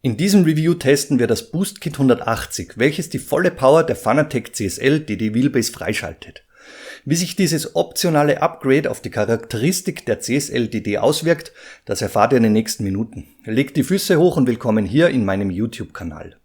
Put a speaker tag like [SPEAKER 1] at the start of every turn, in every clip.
[SPEAKER 1] In diesem Review testen wir das BoostKit 180, welches die volle Power der Fanatec CSL DD Wheelbase freischaltet. Wie sich dieses optionale Upgrade auf die Charakteristik der CSL DD auswirkt, das erfahrt ihr in den nächsten Minuten. Legt die Füße hoch und willkommen hier in meinem YouTube-Kanal.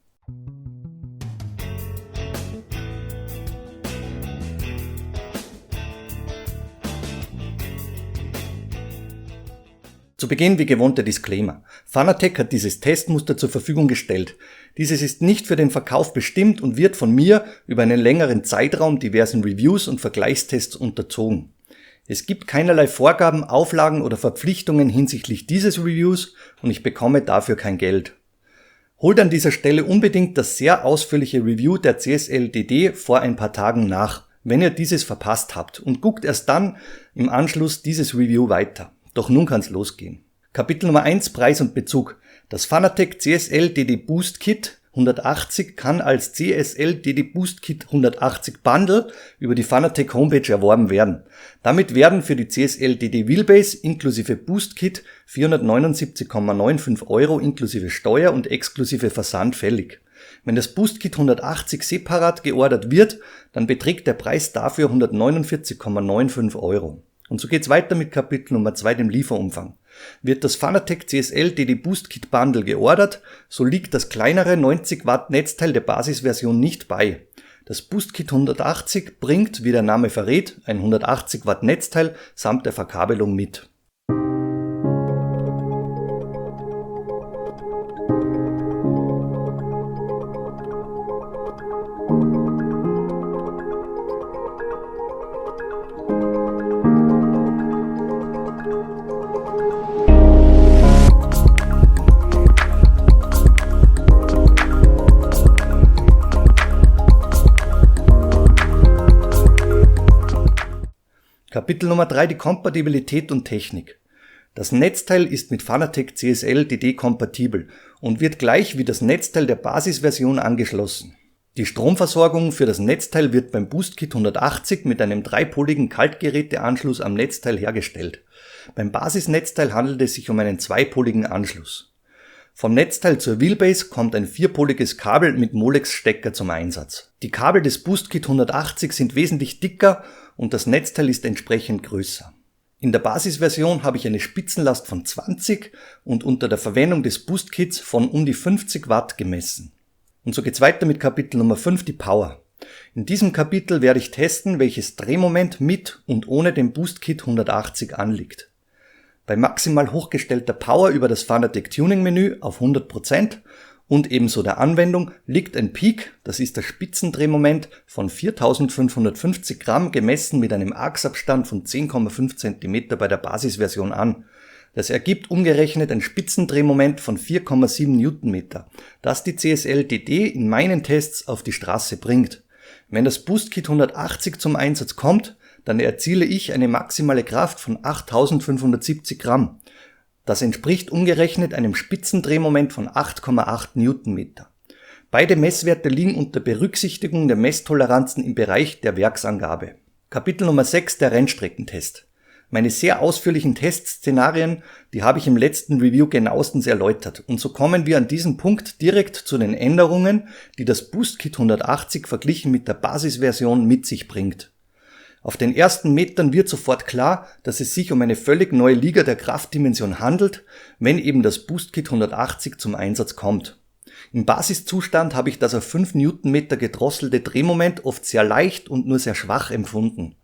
[SPEAKER 1] Zu Beginn wie gewohnt der Disclaimer. Fanatec hat dieses Testmuster zur Verfügung gestellt. Dieses ist nicht für den Verkauf bestimmt und wird von mir über einen längeren Zeitraum diversen Reviews und Vergleichstests unterzogen. Es gibt keinerlei Vorgaben, Auflagen oder Verpflichtungen hinsichtlich dieses Reviews und ich bekomme dafür kein Geld. Holt an dieser Stelle unbedingt das sehr ausführliche Review der CSL DD vor ein paar Tagen nach, wenn ihr dieses verpasst habt, und guckt erst dann im Anschluss dieses Review weiter. Doch nun kann's losgehen. Kapitel Nummer 1, Preis und Bezug. Das Fanatec CSL DD BoostKit 180 kann als CSL DD BoostKit 180 Bundle über die Fanatec Homepage erworben werden. Damit werden für die CSL DD Wheelbase inklusive BoostKit 479,95 € inklusive Steuer und exklusive Versand fällig. Wenn das BoostKit 180 separat geordert wird, dann beträgt der Preis dafür 149,95 €. Und so geht's weiter mit Kapitel Nummer 2, dem Lieferumfang. Wird das Fanatec CSL DD BoostKit Bundle geordert, so liegt das kleinere 90 Watt Netzteil der Basisversion nicht bei. Das BoostKit 180 bringt, wie der Name verrät, ein 180 Watt Netzteil samt der Verkabelung mit. Kapitel Nummer 3, die Kompatibilität und Technik. Das Netzteil ist mit Fanatec CSL DD kompatibel und wird gleich wie das Netzteil der Basisversion angeschlossen. Die Stromversorgung für das Netzteil wird beim BoostKit 180 mit einem dreipoligen Kaltgeräteanschluss am Netzteil hergestellt. Beim Basisnetzteil handelt es sich um einen zweipoligen Anschluss. Vom Netzteil zur Wheelbase kommt ein vierpoliges Kabel mit Molex-Stecker zum Einsatz. Die Kabel des BoostKit 180 sind wesentlich dicker und das Netzteil ist entsprechend größer. In der Basisversion habe ich eine Spitzenlast von 20 und unter der Verwendung des BoostKits von um die 50 Watt gemessen. Und so geht's weiter mit Kapitel Nummer 5, die Power. In diesem Kapitel werde ich testen, welches Drehmoment mit und ohne dem BoostKit 180 anliegt. Bei maximal hochgestellter Power über das Fanatec Tuning Menü auf 100% und ebenso der Anwendung liegt ein Peak, das ist das Spitzendrehmoment, von 4550 Gramm gemessen mit einem Achsabstand von 10,5 cm bei der Basisversion an. Das ergibt umgerechnet ein Spitzendrehmoment von 4,7 Newtonmeter, das die CSL DD in meinen Tests auf die Straße bringt. Wenn das BoostKit 180 zum Einsatz kommt, dann erziele ich eine maximale Kraft von 8570 Gramm. Das entspricht umgerechnet einem Spitzendrehmoment von 8,8 Newtonmeter. Beide Messwerte liegen unter Berücksichtigung der Messtoleranzen im Bereich der Werksangabe. Kapitel Nummer 6, der Rennstreckentest. Meine sehr ausführlichen Testszenarien, die habe ich im letzten Review genauestens erläutert. Und so kommen wir an diesem Punkt direkt zu den Änderungen, die das BoostKit 180 verglichen mit der Basisversion mit sich bringt. Auf den ersten Metern wird sofort klar, dass es sich um eine völlig neue Liga der Kraftdimension handelt, wenn eben das BoostKit 180 zum Einsatz kommt. Im Basiszustand habe ich das auf 5 Newtonmeter gedrosselte Drehmoment oft sehr leicht und nur sehr schwach empfunden.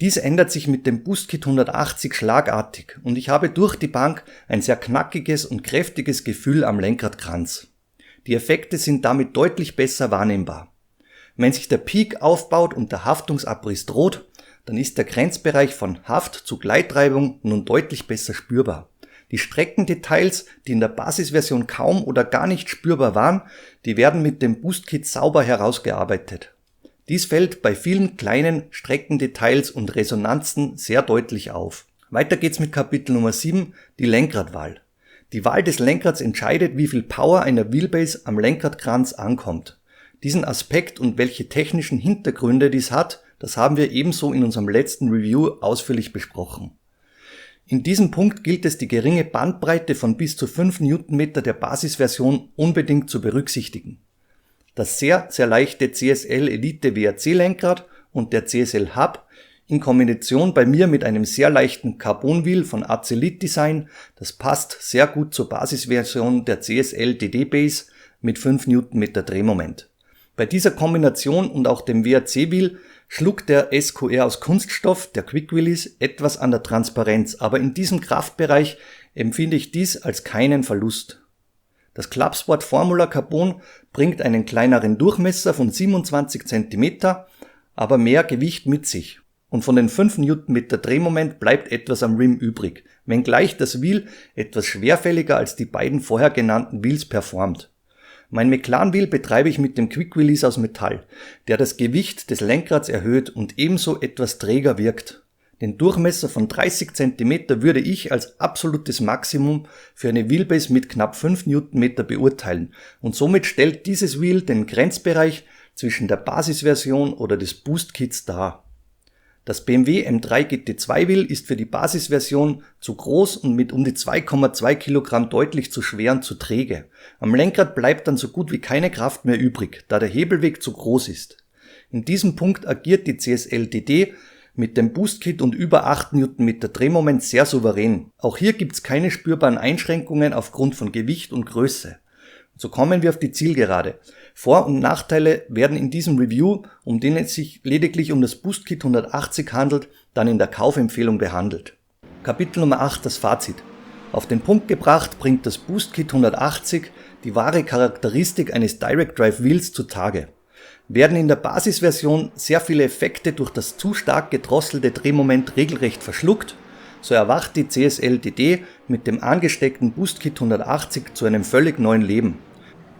[SPEAKER 1] Dies ändert sich mit dem BoostKit 180 schlagartig und ich habe durch die Bank ein sehr knackiges und kräftiges Gefühl am Lenkradkranz. Die Effekte sind damit deutlich besser wahrnehmbar. Wenn sich der Peak aufbaut und der Haftungsabriss droht, dann ist der Grenzbereich von Haft zu Gleitreibung nun deutlich besser spürbar. Die Streckendetails, die in der Basisversion kaum oder gar nicht spürbar waren, die werden mit dem BoostKit sauber herausgearbeitet. Dies fällt bei vielen kleinen Streckendetails und Resonanzen sehr deutlich auf. Weiter geht's mit Kapitel Nummer 7, die Lenkradwahl. Die Wahl des Lenkrads entscheidet, wie viel Power einer Wheelbase am Lenkradkranz ankommt. Diesen Aspekt und welche technischen Hintergründe dies hat, das haben wir ebenso in unserem letzten Review ausführlich besprochen. In diesem Punkt gilt es, die geringe Bandbreite von bis zu 5 Newtonmeter der Basisversion unbedingt zu berücksichtigen. Das sehr, sehr leichte CSL Elite WRC Lenkrad und der CSL Hub in Kombination bei mir mit einem sehr leichten Carbon Wheel von Azelit Design, das passt sehr gut zur Basisversion der CSL DD Base mit 5 Newtonmeter Drehmoment. Bei dieser Kombination und auch dem WRC Wheel schluckt der SQR aus Kunststoff, der Quick Wheelies, etwas an der Transparenz, aber in diesem Kraftbereich empfinde ich dies als keinen Verlust. Das Clubsport Formula Carbon bringt einen kleineren Durchmesser von 27 cm, aber mehr Gewicht mit sich. Und von den 5 Newtonmeter Drehmoment bleibt etwas am Rim übrig, wenngleich das Wheel etwas schwerfälliger als die beiden vorher genannten Wheels performt. Mein Meclan Wheel betreibe ich mit dem Quick Wheelies aus Metall, der das Gewicht des Lenkrads erhöht und ebenso etwas träger wirkt. Den Durchmesser von 30 cm würde ich als absolutes Maximum für eine Wheelbase mit knapp 5 Newtonmeter beurteilen und somit stellt dieses Wheel den Grenzbereich zwischen der Basisversion oder des Boost Kits dar. Das BMW M3 GT2 Wheel ist für die Basisversion zu groß und mit um die 2,2 Kilogramm deutlich zu schwer und zu träge. Am Lenkrad bleibt dann so gut wie keine Kraft mehr übrig, da der Hebelweg zu groß ist. In diesem Punkt agiert die CSL DD mit dem Boost Kit und über 8 Newtonmeter Drehmoment sehr souverän. Auch hier gibt's keine spürbaren Einschränkungen aufgrund von Gewicht und Größe. So kommen wir auf die Zielgerade. Vor- und Nachteile werden in diesem Review, um den es sich lediglich um das Boost Kit 180 handelt, dann in der Kaufempfehlung behandelt. Kapitel Nummer 8, das Fazit. Auf den Punkt gebracht bringt das Boost Kit 180 die wahre Charakteristik eines Direct Drive Wheels zutage. Werden in der Basisversion sehr viele Effekte durch das zu stark gedrosselte Drehmoment regelrecht verschluckt, so erwacht die CSL DD mit dem angesteckten Boost Kit 180 zu einem völlig neuen Leben.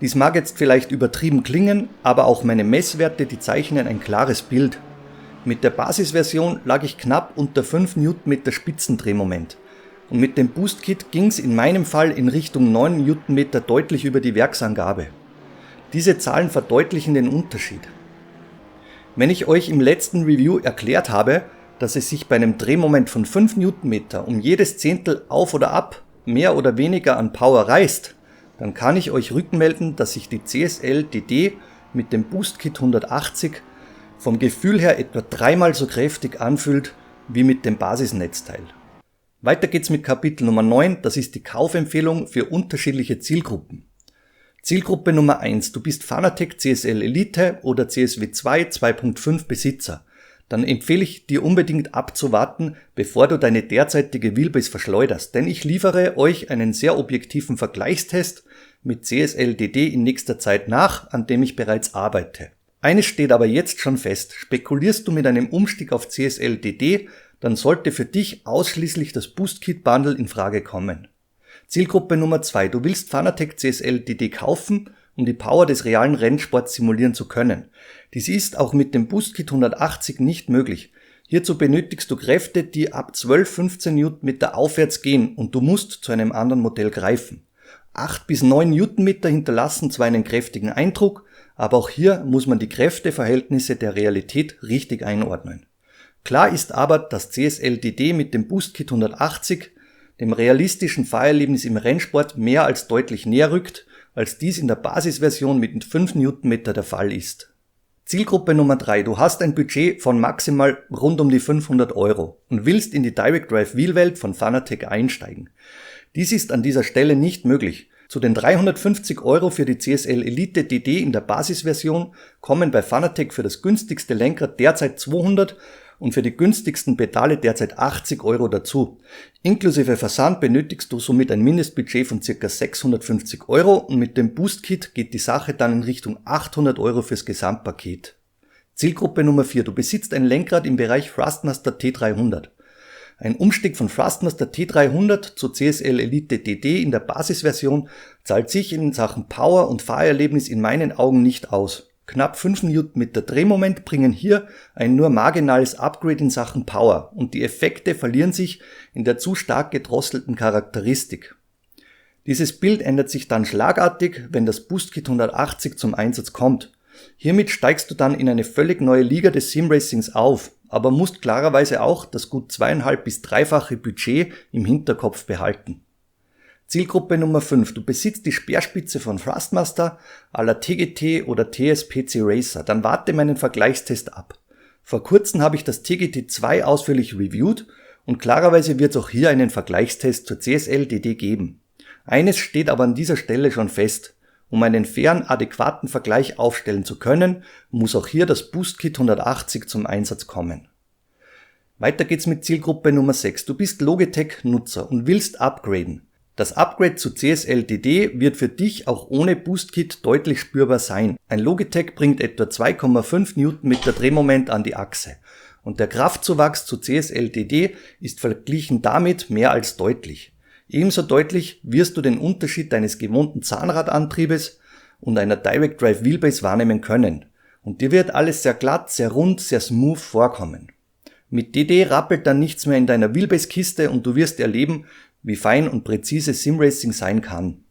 [SPEAKER 1] Dies mag jetzt vielleicht übertrieben klingen, aber auch meine Messwerte, die zeichnen ein klares Bild. Mit der Basisversion lag ich knapp unter 5 Newtonmeter Spitzendrehmoment und mit dem Boost Kit ging's in meinem Fall in Richtung 9 Newtonmeter deutlich über die Werksangabe. Diese Zahlen verdeutlichen den Unterschied. Wenn ich euch im letzten Review erklärt habe, dass es sich bei einem Drehmoment von 5 Newtonmeter um jedes Zehntel auf oder ab mehr oder weniger an Power reißt, dann kann ich euch rückmelden, dass sich die CSL DD mit dem Boost Kit 180 vom Gefühl her etwa 3-mal so kräftig anfühlt wie mit dem Basisnetzteil. Weiter geht's mit Kapitel Nummer 9, das ist die Kaufempfehlung für unterschiedliche Zielgruppen. Zielgruppe Nummer 1, du bist Fanatec CSL Elite oder CSW 2 2.5 Besitzer. Dann empfehle ich dir unbedingt abzuwarten, bevor du deine derzeitige Wheelbase verschleuderst, denn ich liefere euch einen sehr objektiven Vergleichstest mit CSL DD in nächster Zeit nach, an dem ich bereits arbeite. Eines steht aber jetzt schon fest, spekulierst du mit einem Umstieg auf CSL DD, dann sollte für dich ausschließlich das Boost Kit Bundle in Frage kommen. Zielgruppe Nummer 2, du willst Fanatec CSL DD kaufen, um die Power des realen Rennsports simulieren zu können. Dies ist auch mit dem Boost Kit 180 nicht möglich. Hierzu benötigst du Kräfte, die ab 12-15 Newtonmeter aufwärts gehen und du musst zu einem anderen Modell greifen. 8 bis 9 Newtonmeter hinterlassen zwar einen kräftigen Eindruck, aber auch hier muss man die Kräfteverhältnisse der Realität richtig einordnen. Klar ist aber, dass CSL DD mit dem Boost Kit 180 dem realistischen Fahrerlebnis im Rennsport mehr als deutlich näher rückt, als dies in der Basisversion mit 5 Newtonmeter der Fall ist. Zielgruppe Nummer 3. Du hast ein Budget von maximal rund um die 500 € und willst in die Direct Drive Wheel Welt von Fanatec einsteigen. Dies ist an dieser Stelle nicht möglich. Zu den 350 € für die CSL Elite DD in der Basisversion kommen bei Fanatec für das günstigste Lenkrad derzeit 200 und für die günstigsten Pedale derzeit 80 € dazu. Inklusive Versand benötigst du somit ein Mindestbudget von ca. 650 € und mit dem Boost Kit geht die Sache dann in Richtung 800 € fürs Gesamtpaket. Zielgruppe Nummer 4. Du besitzt ein Lenkrad im Bereich Thrustmaster T300. Ein Umstieg von Thrustmaster T300 zu CSL Elite DD in der Basisversion zahlt sich in Sachen Power und Fahrerlebnis in meinen Augen nicht aus. Knapp 5 Newtonmeter Drehmoment bringen hier ein nur marginales Upgrade in Sachen Power und die Effekte verlieren sich in der zu stark gedrosselten Charakteristik. Dieses Bild ändert sich dann schlagartig, wenn das Boost Kit 180 zum Einsatz kommt. Hiermit steigst du dann in eine völlig neue Liga des Simracings auf aber musst klarerweise auch das gut 2,5 bis 3-fache Budget im Hinterkopf behalten. Zielgruppe Nummer 5. Du besitzt die Speerspitze von Thrustmaster à la TGT oder TS/PC Racer. Dann warte meinen Vergleichstest ab. Vor kurzem habe ich das TGT2 ausführlich reviewed und klarerweise wird es auch hier einen Vergleichstest zur CSL-DD geben. Eines steht aber an dieser Stelle schon fest. Um einen fairen, adäquaten Vergleich aufstellen zu können, muss auch hier das Boostkit 180 zum Einsatz kommen. Weiter geht's mit Zielgruppe Nummer 6. Du bist Logitech-Nutzer und willst upgraden. Das Upgrade zu CSL-DD wird für dich auch ohne Boostkit deutlich spürbar sein. Ein Logitech bringt etwa 2,5 Newtonmeter Drehmoment an die Achse und der Kraftzuwachs zu CSL-DD ist verglichen damit mehr als deutlich. Ebenso deutlich wirst du den Unterschied deines gewohnten Zahnradantriebes und einer Direct Drive Wheelbase wahrnehmen können und dir wird alles sehr glatt, sehr rund, sehr smooth vorkommen. Mit DD rappelt dann nichts mehr in deiner Wheelbase-Kiste und du wirst erleben, wie fein und präzise Simracing sein kann.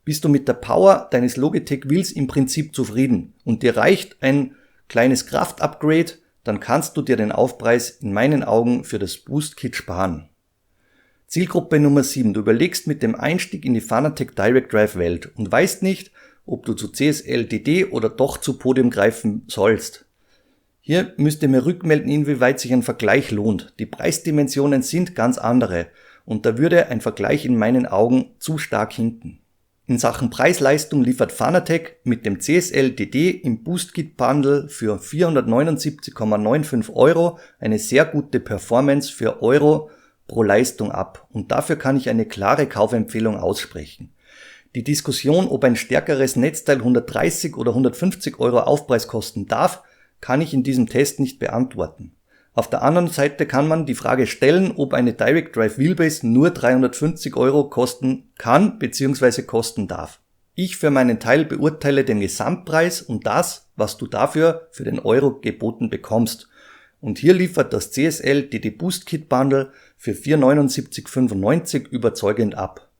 [SPEAKER 1] Bist du mit der Power deines Logitech Wheels im Prinzip zufrieden und dir reicht ein kleines Kraftupgrade, dann kannst du dir den Aufpreis in meinen Augen für das Boost-Kit sparen. Zielgruppe Nummer 7. Du überlegst mit dem Einstieg in die Fanatec Direct Drive Welt und weißt nicht, ob du zu CSL-DD oder doch zu Podium greifen sollst. Hier müsst ihr mir rückmelden, inwieweit sich ein Vergleich lohnt. Die Preisdimensionen sind ganz andere. Und da würde ein Vergleich in meinen Augen zu stark hinken. In Sachen Preis-Leistung liefert Fanatec mit dem CSL-DD im Boostkit-Bundle für 479,95 € eine sehr gute Performance für Euro pro Leistung ab und dafür kann ich eine klare Kaufempfehlung aussprechen. Die Diskussion, ob ein stärkeres Netzteil 130 oder 150 € Aufpreis kosten darf, kann ich in diesem Test nicht beantworten. Auf der anderen Seite kann man die Frage stellen, ob eine Direct Drive Wheelbase nur 350 € kosten kann bzw. kosten darf. Ich für meinen Teil beurteile den Gesamtpreis und das, was du dafür für den Euro geboten bekommst. Und hier liefert das CSL DD Boost Kit Bundle für 479,95 € überzeugend ab.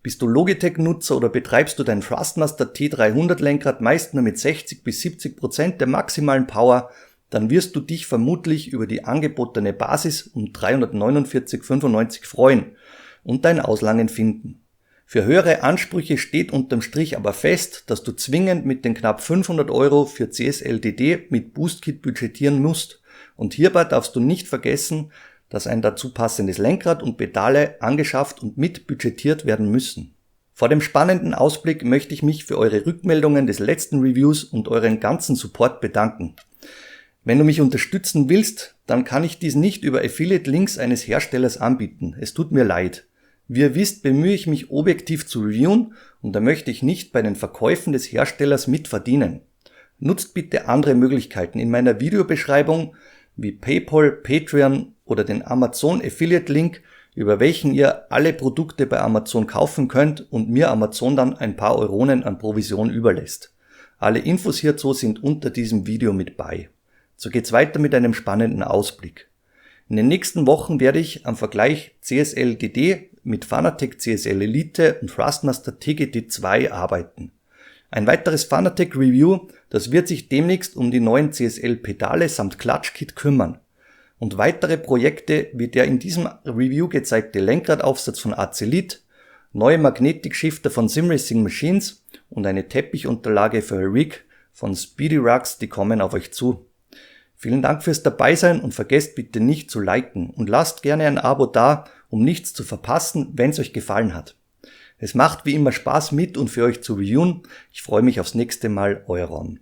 [SPEAKER 1] Bist du Logitech-Nutzer oder betreibst du dein Thrustmaster T300 Lenkrad meist nur mit 60 bis 70% der maximalen Power, dann wirst du dich vermutlich über die angebotene Basis um 349,95 € freuen und dein Auslangen finden. Für höhere Ansprüche steht unterm Strich aber fest, dass du zwingend mit den knapp 500 € für CSL-DD mit Boostkit budgetieren musst und hierbei darfst du nicht vergessen, dass ein dazu passendes Lenkrad und Pedale angeschafft und mit budgetiert werden müssen. Vor dem spannenden Ausblick möchte ich mich für eure Rückmeldungen des letzten Reviews und euren ganzen Support bedanken. Wenn du mich unterstützen willst, dann kann ich dies nicht über Affiliate-Links eines Herstellers anbieten. Es tut mir leid. Wie ihr wisst, bemühe ich mich objektiv zu reviewen und da möchte ich nicht bei den Verkäufen des Herstellers mitverdienen. Nutzt bitte andere Möglichkeiten in meiner Videobeschreibung wie PayPal, Patreon oder den Amazon Affiliate-Link, über welchen ihr alle Produkte bei Amazon kaufen könnt und mir Amazon dann ein paar Euronen an Provision überlässt. Alle Infos hierzu sind unter diesem Video mit bei. So geht's weiter mit einem spannenden Ausblick. In den nächsten Wochen werde ich am Vergleich CSL-DD mit Fanatec CSL Elite und Thrustmaster TGT2 arbeiten. Ein weiteres Fanatec Review, das wird sich demnächst um die neuen CSL-Pedale samt Klatschkit kümmern. Und weitere Projekte wie der in diesem Review gezeigte Lenkradaufsatz von Azelit, neue Magnetikshifter von Simracing Machines und eine Teppichunterlage für Rig von Speedy Rugs, die kommen auf euch zu. Vielen Dank fürs Dabeisein und vergesst bitte nicht zu liken und lasst gerne ein Abo da, um nichts zu verpassen, wenn es euch gefallen hat. Es macht wie immer Spaß mit und für euch zu reviewen. Ich freue mich aufs nächste Mal, euer Ron.